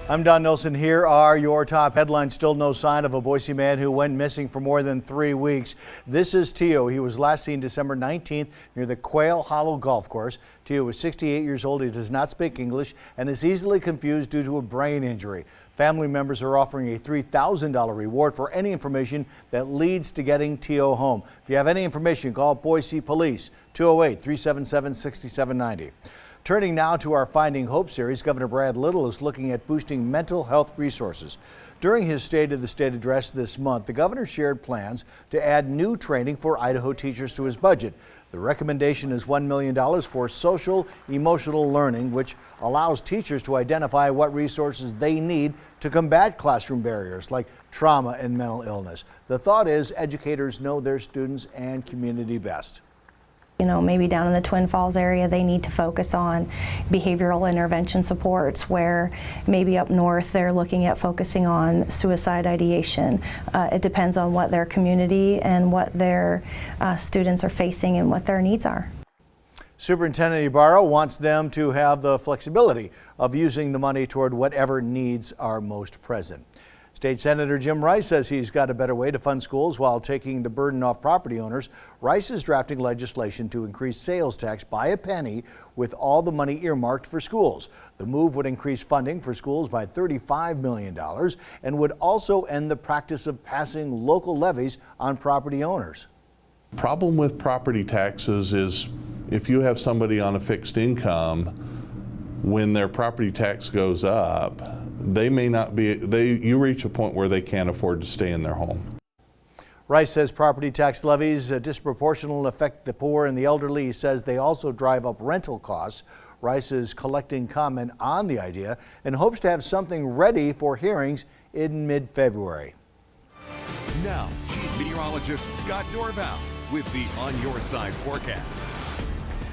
I'm Don Nelson. Here are your top headlines. Still no sign of a Boise man who went missing for more than 3 weeks. This is Tio. He was last seen December 19th near the Quail Hollow Golf Course. Tio was 68 years old. He does not speak English and is easily confused due to a brain injury. Family members are offering a $3,000 reward for any information that leads to getting Tio home. If you have any information, call Boise Police, 208-377-6790. Turning now to our Finding Hope series, Governor Brad Little is looking at boosting mental health resources. During his State of the State address this month, the governor shared plans to add new training for Idaho teachers to his budget. The recommendation is $1 million for social emotional learning, which allows teachers to identify what resources they need to combat classroom barriers like trauma and mental illness. The thought is educators know their students and community best. You know, maybe down in the Twin Falls area, they need to focus on behavioral intervention supports, where maybe up north they're looking at focusing on suicide ideation. It depends on what their community and what their students are facing and what their needs are. Superintendent Ibarra wants them to have the flexibility of using the money toward whatever needs are most present. State Senator Jim Rice says he's got a better way to fund schools while taking the burden off property owners. Rice is drafting legislation to increase sales tax by a penny with all the money earmarked for schools. The move would increase funding for schools by $35 million and would also end the practice of passing local levies on property owners. Problem with property taxes is if you have somebody on a fixed income, when their property tax goes up, they may not be, you reach a point where they can't afford to stay in their home. Rice says property tax levies disproportionately affect the poor and the elderly. He says they also drive up rental costs. Rice is collecting comment on the idea and hopes to have something ready for hearings in mid-February. Now, Chief Meteorologist Scott Dorval with the On Your Side forecast.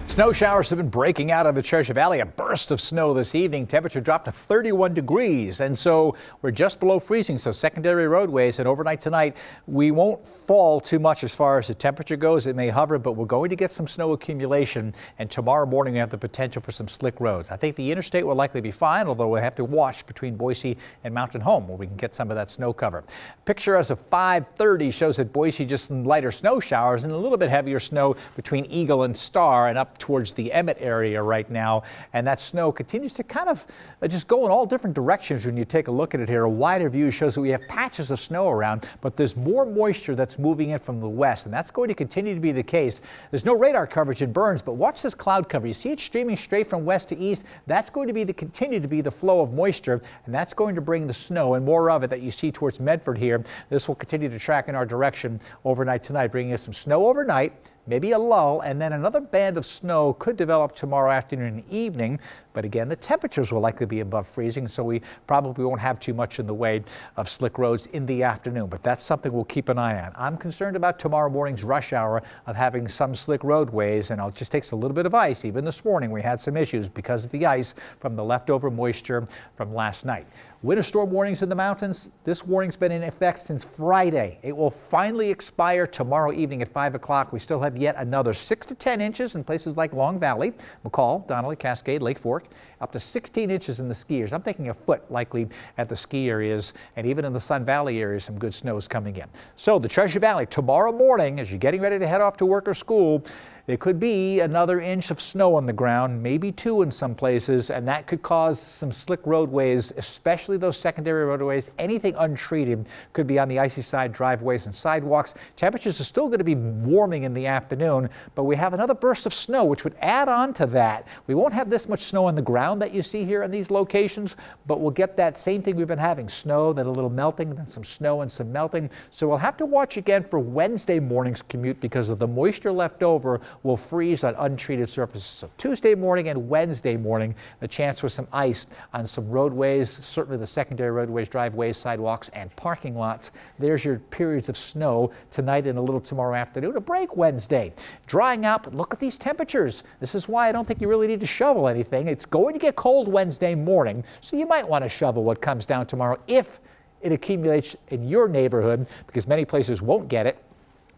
Snow showers have been breaking out of the Treasure Valley. A burst of snow this evening. Temperature dropped to 31 degrees. And so we're just below freezing. So secondary roadways, and overnight tonight, we won't fall too much as far as the temperature goes. It may hover, but we're going to get some snow accumulation. And tomorrow morning, we have the potential for some slick roads. I think the interstate will likely be fine, although we'll have to watch between Boise and Mountain Home where we can get some of that snow cover. Picture as of 5:30 shows that Boise just some lighter snow showers and a little bit heavier snow between Eagle and Star and up towards the Emmett area right now, and that snow continues to kind of just go in all different directions. When you take a look at it here, a wider view shows that we have patches of snow around, but there's more moisture that's moving in from the west, and that's going to continue to be the case. There's no radar coverage in Burns, but watch this cloud cover. You see it streaming straight from west to east. That's going to be continue to be the flow of moisture, and that's going to bring the snow and more of it that you see towards Medford here. This will continue to track in our direction overnight tonight, bringing us some snow overnight, maybe a lull, and then another band of snow could develop tomorrow afternoon and evening. But again, the temperatures will likely be above freezing, so we probably won't have too much in the way of slick roads in the afternoon. But that's something we'll keep an eye on. I'm concerned about tomorrow morning's rush hour of having some slick roadways, and it just takes a little bit of ice. Even this morning, we had some issues because of the ice from the leftover moisture from last night. Winter storm warnings in the mountains. This warning's been in effect since Friday. It will finally expire tomorrow evening at 5 o'clock. We still have yet another 6 to 10 inches in places like Long Valley, McCall, Donnelly, Cascade, Lake Fork, up to 16 inches in the skiers. I'm thinking a foot likely at the ski areas, and even in the Sun Valley area, some good snow is coming in. So the Treasure Valley tomorrow morning, as you're getting ready to head off to work or school, there could be another inch of snow on the ground, maybe 2 in some places, and that could cause some slick roadways, especially those secondary roadways. Anything untreated could be on the icy side, driveways and sidewalks. Temperatures are still going to be warming in the afternoon, but we have another burst of snow, which would add on to that. We won't have this much snow on the ground that you see here in these locations, but we'll get that same thing we've been having, snow, then a little melting, then some snow and some melting. So we'll have to watch again for Wednesday morning's commute because of the moisture left over will freeze on untreated surfaces. So Tuesday morning and Wednesday morning, a chance for some ice on some roadways, certainly the secondary roadways, driveways, sidewalks, and parking lots. There's your periods of snow tonight and a little tomorrow afternoon. A break Wednesday. Drying out, but look at these temperatures. This is why I don't think you really need to shovel anything. It's going to get cold Wednesday morning, so you might want to shovel what comes down tomorrow if it accumulates in your neighborhood, because many places won't get it.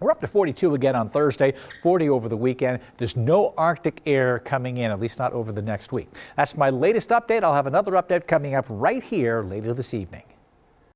We're up to 42 again on Thursday, 40 over the weekend. There's no Arctic air coming in, at least not over the next week. That's my latest update. I'll have another update coming up right here later this evening.